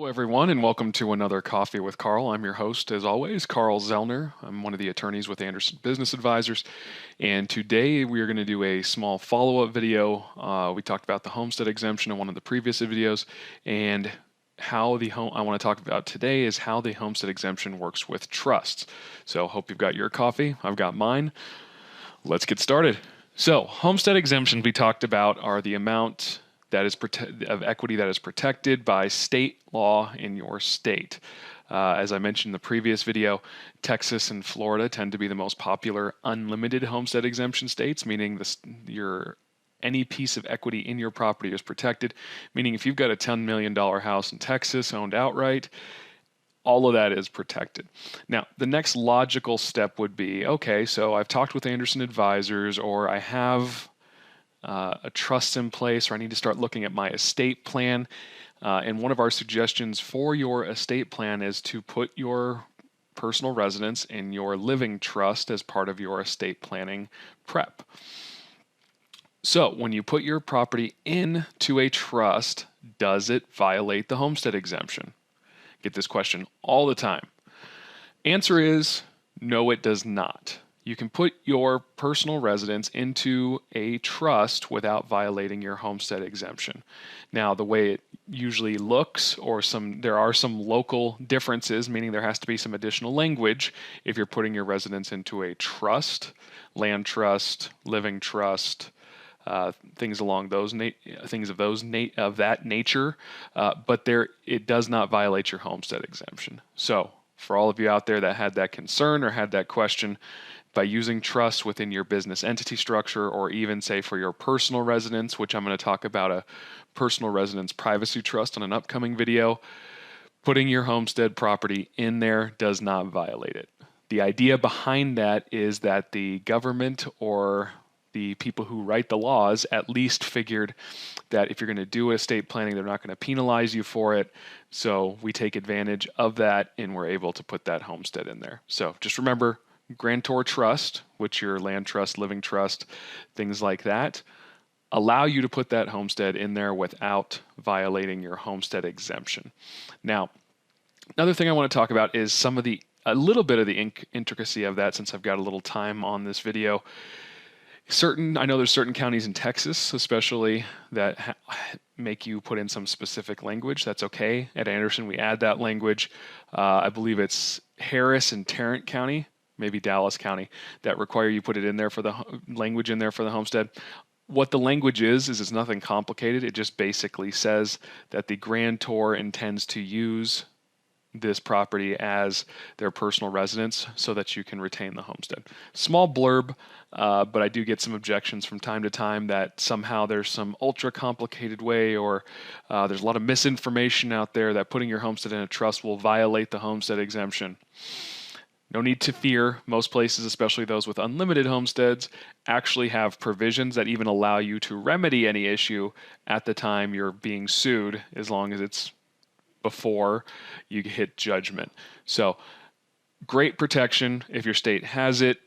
Everyone, and welcome to another Coffee with Carl. I'm your host, as always, Carl Zoellner. I'm one of the attorneys with Anderson Business Advisors, and today we are going to do a small follow-up video. We talked about the homestead exemption in one of the previous videos, and how I want to talk about today is how the homestead exemption works with trusts. So, hope you've got your coffee. I've got mine. Let's get started. So, homestead exemptions we talked about are the amount that is of equity that is protected by state law in your state. As I mentioned in the previous video, Texas and Florida tend to be the most popular unlimited homestead exemption states, meaning any piece of equity in your property is protected, meaning if you've got a $10 million house in Texas owned outright, all of that is protected. Now, the next logical step would be, okay, so I've talked with Anderson Advisors, or I have a trust in place, or I need to start looking at my estate plan. And one of our suggestions for your estate plan is to put your personal residence in your living trust as part of your estate planning prep. So when you put your property into a trust, does it violate the homestead exemption? Get this question all the time. Answer is no, it does not. You can put your personal residence into a trust without violating your homestead exemption. Now, the way it usually looks, there are some local differences, meaning there has to be some additional language if you're putting your residence into a trust, land trust, living trust, things along those things of that nature. But it does not violate your homestead exemption. So, for all of you out there that had that concern or had that question, by using trust within your business entity structure, or even say for your personal residence, which I'm going to talk about a personal residence privacy trust on an upcoming video, putting your homestead property in there does not violate it. The idea behind that is that the government or the people who write the laws at least figured that if you're going to do estate planning, they're not going to penalize you for it. So we take advantage of that, and we're able to put that homestead in there. So just remember, grantor trust, which your land trust, living trust, things like that, allow you to put that homestead in there without violating your homestead exemption. Now, another thing I want to talk about is a little bit of the intricacy of that, since I've got a little time on this video. I know there's certain counties in Texas, especially, that make you put in some specific language. That's okay. At Anderson, we add that language. I believe it's Harris and Tarrant County, maybe Dallas County, that require you put it in there for the language in there for the homestead. What the language is it's nothing complicated. It just basically says that the grantor intends to use this property as their personal residence so that you can retain the homestead. Small blurb, but I do get some objections from time to time that somehow there's some ultra complicated way, or there's a lot of misinformation out there that putting your homestead in a trust will violate the homestead exemption. No need to fear. Most places, especially those with unlimited homesteads, actually have provisions that even allow you to remedy any issue at the time you're being sued, as long as it's before you hit judgment. So, great protection if your state has it.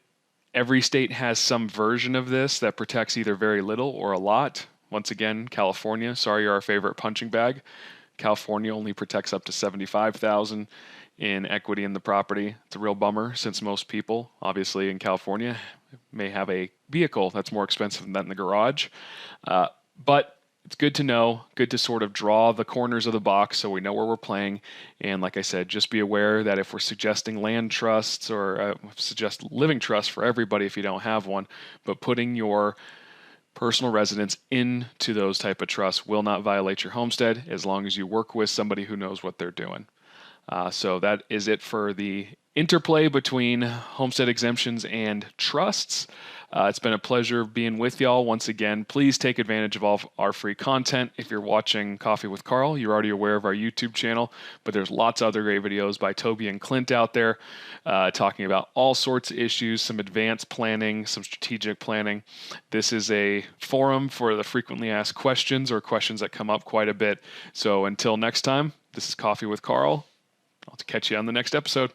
Every state has some version of this that protects either very little or a lot. Once again, California, sorry, you're our favorite punching bag. California only protects up to $75,000 in equity in the property. It's a real bummer, since most people, obviously in California, may have a vehicle that's more expensive than that in the garage. But it's good to know, good to sort of draw the corners of the box so we know where we're playing. And like I said, just be aware that if we're suggesting land trusts, or suggest living trusts for everybody if you don't have one, but putting your personal residence into those type of trusts will not violate your homestead, as long as you work with somebody who knows what they're doing. So that is it for the interplay between homestead exemptions and trusts. It's been a pleasure being with y'all once again. Please take advantage of all of our free content. If you're watching Coffee with Carl, you're already aware of our YouTube channel, but there's lots of other great videos by Toby and Clint out there talking about all sorts of issues, some advanced planning, some strategic planning. This is a forum for the frequently asked questions, or questions that come up quite a bit. So until next time, this is Coffee with Carl. I'll catch you on the next episode.